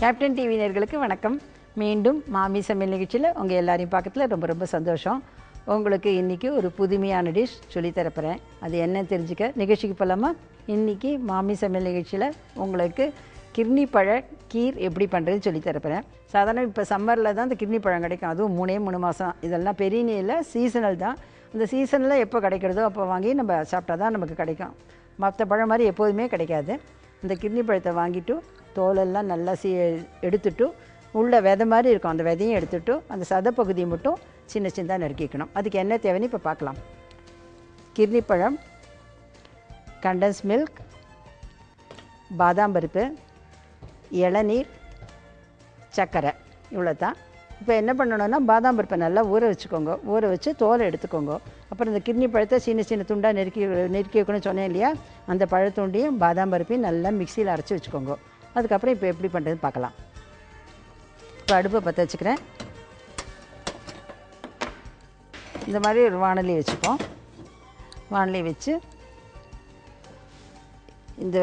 Captain TV நேயர்களுக்கு வணக்கம். மீண்டும் மாமி சமையல் நிகழ்ச்சியில் உங்கள் எல்லாரையும் பார்க்கறதுல ரொம்ப ரொம்ப சந்தோஷம். உங்களுக்கு இன்றைக்கி ஒரு புதுமையான டிஷ் சொல்லித்தரப்போகிறேன். அது என்ன தெரிஞ்சுக்க நிகழ்ச்சிக்கு போகலாமா? இன்றைக்கி மாமி சமையல் நிகழ்ச்சியில் உங்களுக்கு கிர்னி பழ கீர் எப்படி பண்ணுறதுன்னு சொல்லித்தரப்போகிறேன். சாதாரண இப்போ சம்மரில் தான் இந்த கிர்னி பழம் கிடைக்கும், அதுவும் 3 மாதம். இதெல்லாம் பெரிய இல்லை, சீசனல் தான். இந்த சீசனில் எப்போ கிடைக்கிறதோ அப்போ வாங்கி நம்ம சாப்பிட்டா தான் நமக்கு கிடைக்கும். மற்ற பழம் மாதிரி எப்போதுமே கிடைக்காது. இந்த கிர்னி பழத்தை வாங்கிட்டு தோலெல்லாம் நல்லா எடுத்துட்டு உள்ள விதை மாதிரி இருக்கும், அந்த விதையும் எடுத்துட்டு அந்த சதைப்பகுதியை மட்டும் சின்ன சின்னதாக நறுக்கிக்கணும். அதுக்கு என்ன தேவைன்னு இப்போ பார்க்கலாம். கிர்னி பழம், கண்டன்ஸ் மில்க், பாதாம் பருப்பு, இளநீர், சர்க்கரை, இவ்வளோ தான். இப்போ என்ன பண்ணணுன்னா பாதாம் பருப்பை நல்லா ஊற வச்சுக்கோங்க. ஊற வச்சு தோலை எடுத்துக்கோங்க. அப்புறம் இந்த கிர்னி பழத்தை சின்ன சின்ன துண்டாக நெருக்கி வைக்கணும்னு சொன்னேன் இல்லையா, அந்த பழத்தூண்டியும் பாதாம் பருப்பையும் நல்லா மிக்சியில் அரைச்சி வச்சுக்கோங்க. அதுக்கப்புறம் இப்போ எப்படி பண்ணுறதுன்னு பார்க்கலாம். இப்போ அடுப்பை பற்ற வச்சுக்கிறேன். இந்த மாதிரி ஒரு வாணலி வச்சுப்போம். வாணலி வச்சு இந்த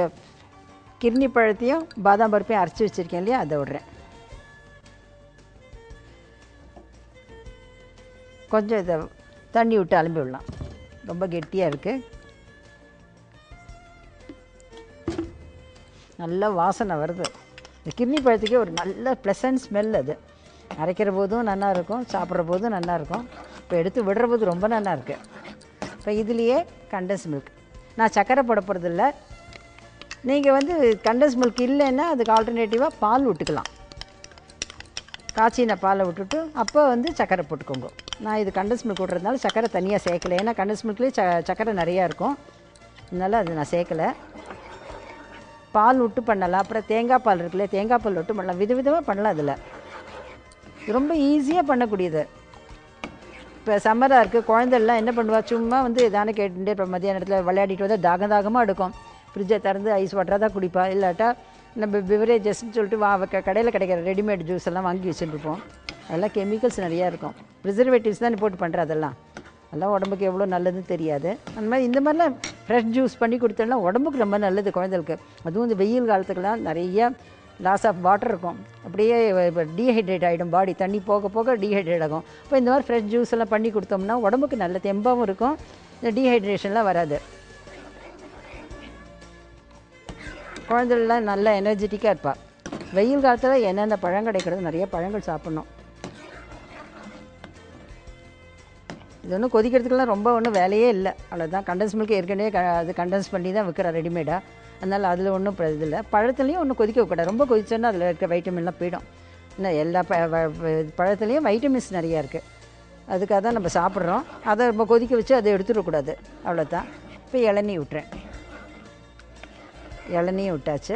கிர்னி பழத்தையும் பாதாம் பருப்பையும் அரைச்சி வச்சுருக்கேன் இல்லையா, அதை விடுறேன். கொஞ்சம் இதை தண்ணி விட்டு அலம்பி விடலாம், ரொம்ப கெட்டியாக இருக்குது. நல்ல வாசனை வருது. இந்த கிர்னி பழத்துக்கே ஒரு நல்ல ப்ளசன்ட் ஸ்மெல். அது அரைக்கிற போதும் நல்லாயிருக்கும், சாப்பிட்ற போதும் நல்லாயிருக்கும். இப்போ எடுத்து விடுற போது ரொம்ப நல்லா இருக்குது. இப்போ இதுலேயே கண்டன்ஸ் மில்க், நான் சர்க்கரை போட போகிறதில்ல. நீங்கள் கண்டன்ஸ் மில்க் இல்லைன்னா அதுக்கு ஆல்டர்னேட்டிவாக பால் விட்டுக்கலாம். காய்ச்சின பாலை விட்டுட்டு அப்போ சர்க்கரை போட்டுக்கோங்க. நான் இது கண்டன்ஸ் மில்க் விட்றதுனால சர்க்கரை தனியாக சேர்க்கலை. ஏன்னா கண்டன்ஸ் மில்க்லேயே சர்க்கரை நிறையா இருக்கும், அதனால் அது நான் சேர்க்கலை. பால் விட்டு பண்ணலாம். அப்புறம் தேங்காய் பால் இருக்குல்ல, தேங்காய் பால் விட்டு பண்ணலாம். விதவிதமாக பண்ணலாம். அதில் ரொம்ப ஈஸியாக பண்ணக்கூடியது. இப்போ சம்மராக இருக்குது, குழந்தைலாம் என்ன பண்ணுவா, சும்மா எதானே கேட்டுட்டே இப்போ மத்தியான இடத்துல விளையாடிட்டு வந்தால் தாகமாக எடுக்கும். ஃப்ரிட்ஜை திறந்து ஐஸ் வாட்டராக தான் குடிப்பா. இல்லாட்டா நம்ம பிவரேஜஸ்ன்னு சொல்லிட்டு கடையில் கிடைக்கிற ரெடிமேட் ஜூஸ் எல்லாம் வாங்கி வச்சுருப்போம். அதெல்லாம் கெமிக்கல்ஸ் நிறையா இருக்கும், ப்ரிசர்வேட்டிவ்ஸ் தான் போட்டு பண்ணுற. அதெல்லாம் உடம்புக்கு எவ்வளோ நல்லதுன்னு தெரியாது. அந்த மாதிரி இந்த மாதிரிலாம் ஃப்ரெஷ் ஜூஸ் பண்ணி கொடுத்தோம்னா உடம்புக்கு ரொம்ப நல்லது குழந்தைகளுக்கு. அதுவும் இந்த வெயில் காலத்துக்கெல்லாம் நிறையா லாஸ் ஆஃப் வாட்டர் இருக்கும், அப்படியே இப்போ டீஹைட்ரேட் ஆகிடும் பாடி. தண்ணி போக போக டீஹைட்ரேட் ஆகும். இப்போ இந்த மாதிரி ஃப்ரெஷ் ஜூஸ் எல்லாம் பண்ணி கொடுத்தோம்னா உடம்புக்கு நல்ல தெம்பாகவும் இருக்கும், இந்த டீஹைட்ரேஷன்லாம் வராது. குழந்தைகள்லாம் நல்லா எனர்ஜெட்டிக்காக இருப்பாள். வெயில் காலத்தில் என்னென்ன பழம் கிடைக்கிறது, நிறைய பழங்கள் சாப்பிட்ணும். இது ஒன்றும் கொதிக்கிறதுக்கெல்லாம் ரொம்ப ஒன்றும் வேலையே இல்லை, அவ்வளோதான். கண்டன்ஸ் மில்க் ஏற்கனவே அது கண்டன்ஸ் பண்ணி தான் விற்கிற ரெடிமேடாக, அதனால் அதில் ஒன்றும் இது இல்லை. பழத்துலேயும் ஒன்றும் கொதிக்க வைக்கூடாது. ரொம்ப கொதிச்சோன்னா அதில் இருக்க வைட்டமின்லாம் போயிடும். இன்னும் எல்லா பழத்துலேயும் வைட்டமின்ஸ் நிறையா இருக்குது, அதுக்காக தான் நம்ம சாப்பிட்றோம். அதை ரொம்ப கொதிக்க வச்சு அதை எடுத்துடக்கூடாது, அவ்வளோதான். இப்போ இளநீ விட்டுறேன். இளநியும் விட்டாச்சு,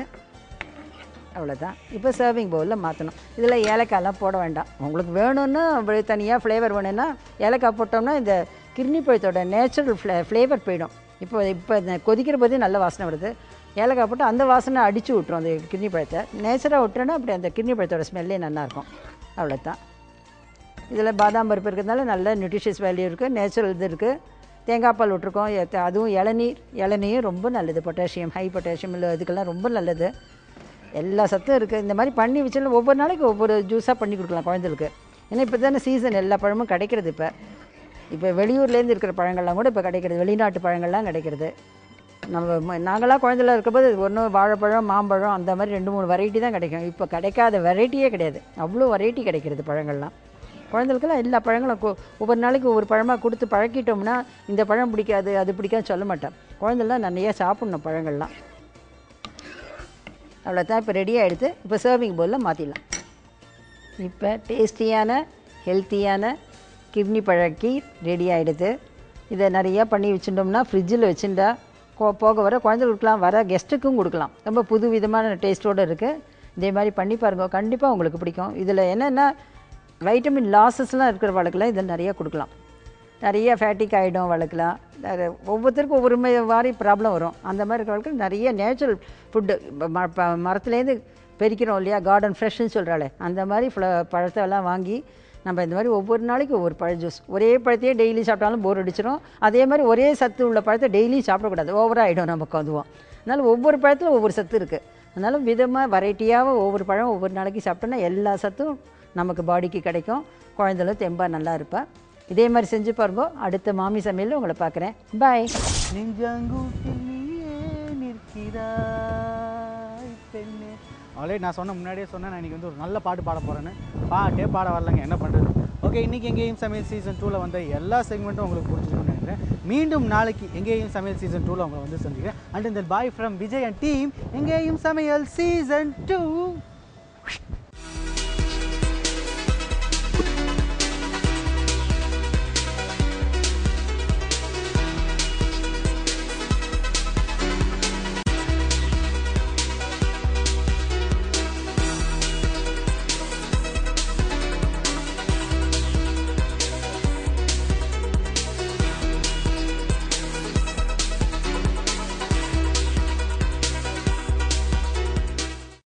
அவ்வளோதான். இப்போ சர்விங் பவுலில் மாற்றணும். இதில் ஏலக்காயெல்லாம் போட வேண்டாம். உங்களுக்கு வேணும்னா அப்படி தனியாக ஃப்ளேவர் வேணும்னா ஏலக்காய் போட்டோம்னா இந்த கிர்னி பழத்தோட நேச்சுரல் ஃப்ளேவர் போயிடும். இப்போ இந்த கொதிக்கிற போதே நல்ல வாசனை வருது. ஏலக்காய் போட்டு அந்த வாசனை அடித்து விட்டுரும் அந்த கிர்னி பழத்தை. நேச்சுராக விட்டுறோன்னா அப்படி அந்த கிர்னி பழத்தோட ஸ்மெல்லே நல்லாயிருக்கும், அவ்வளோதான். இதில் பாதாம் பருப்பு இருக்கிறதுனால நல்ல நியூட்ரிஷியஸ் வேல்யூ இருக்குது, நேச்சுரல் இது இருக்குது. தேங்காய் பால் விட்ருக்கோம், அதுவும் இளநீர் ரொம்ப நல்லது. பொட்டாசியம், ஹை பொட்டாசியம் இல்லை, இதுக்கெல்லாம் ரொம்ப நல்லது. எல்லா சத்தும் இருக்குது. இந்த மாதிரி பண்ணி வச்சுல ஒவ்வொரு நாளைக்கு ஒவ்வொரு ஜூஸாக பண்ணி கொடுக்கலாம் குழந்தைகளுக்கு. ஏன்னா இப்போ தானே சீசன், எல்லா பழமும் கிடைக்கிறது. இப்போ வெளியூர்லேருந்து இருக்கிற பழங்கள்லாம் கூட இப்போ கிடைக்கிறது, வெளிநாட்டு பழங்கள்லாம் கிடைக்கிறது. நாங்களாம் குழந்தைலாம் இருக்கும்போது ஒன்று வாழைப்பழம், மாம்பழம், அந்த மாதிரி 2-3 வெரைட்டி தான் கிடைக்கும். இப்போ கிடைக்காத வெரைட்டியே கிடையாது, அவ்வளோ வெரைட்டி கிடைக்கிறது பழங்கள்லாம். குழந்தைகளுக்கெல்லாம் எல்லா பழங்களும் ஒவ்வொரு நாளைக்கு ஒவ்வொரு பழமாக கொடுத்து பழக்கிட்டோம்னா இந்த பழம் பிடிக்காது அது பிடிக்காதுன்னு சொல்ல மாட்டேன். குழந்தைலாம் நிறையா சாப்பிட்ணும் பழங்கள்லாம், அவ்வளோதான். இப்போ ரெடியாக எடுத்து இப்போ சர்விங் பவுலில் மாற்றிடலாம். இப்போ டேஸ்டியான ஹெல்த்தியான கிர்னி பழக்கீர் ரெடி ஆகிடுது. இதை நிறையா பண்ணி வச்சுட்டோம்னா ஃப்ரிட்ஜில் வச்சுட்டா போக வர குழந்தைகளுக்குலாம் வர கெஸ்ட்டுக்கும் கொடுக்கலாம். ரொம்ப புது விதமான டேஸ்ட்டோடு இருக்குது. இதே மாதிரி பண்ணி பாருங்கள், கண்டிப்பாக உங்களுக்கு பிடிக்கும். இதில் என்னென்னா வைட்டமின் லாஸஸ்லாம் இருக்கிற வழக்கெலாம் இதை நிறையா கொடுக்கலாம். நிறைய ஃபேட்டிக் ஆகிடும் வழக்கெலாம். ஒவ்வொருத்தருக்கும் ஒவ்வொரு மாதிரி ப்ராப்ளம் வரும். அந்த மாதிரி இருக்கிறவங்களுக்கு நிறைய நேச்சுரல் ஃபுட்டு மரத்துலேருந்து பெரிக்கிறோம் இல்லையா, கார்டன் ஃப்ரெஷ்ஷுன்னு சொல்கிறாளே, அந்த மாதிரி பழத்தெல்லாம் வாங்கி நம்ம இந்த மாதிரி ஒவ்வொரு நாளைக்கு ஒவ்வொரு பழ ஜூஸ். ஒரே பழத்தையே டெய்லி சாப்பிட்டாலும் போர் அடிச்சிடும். அதே மாதிரி ஒரே சத்து உள்ள பழத்தை டெய்லி சாப்பிடக்கூடாது, ஓவராக ஆகிடும் நமக்கு அதுவும். அதனால் ஒவ்வொரு பழத்தில் ஒவ்வொரு சத்து இருக்குது. அதனால் விதமாக வெரைட்டியாக ஒவ்வொரு பழம் ஒவ்வொரு நாளைக்கு சாப்பிட்டோன்னா எல்லா சத்தும் நமக்கு பாடிக்கு கிடைக்கும். குழந்தைகளும் தெம்பாக நல்லா இருப்பா. இதே மாதிரி செஞ்சு பாருங்க. அடுத்த மாமி சமையலில் உங்களை பார்க்குறேன். பாய். நெஞ்சாங்கூட்டில் நீயே நிற்கிறாய் பெண்ணே. ஆல்ரெடி நான் முன்னாடியே சொன்னேன் நான் இன்றைக்கி வந்து ஒரு நல்ல பாட்டு பாட போகிறேன்னு. பாட்டே பாட வரலங்க, என்ன பண்ணுறது. ஓகே, இன்றைக்கி எங்கேயும் சமையல் சீசன் 2ல் வந்த எல்லா செக்மெண்ட்டும் உங்களுக்கு பிடிச்சிருக்குன்னு நினைக்கிறேன். மீண்டும் நாளைக்கு எங்கேயும் சமையல் சீசன் 2ல் உங்களை வந்து சந்திக்கிறேன். அண்ட் இந்த bye from Vijay and team எங்கேயும் சமையல் சீசன் 2.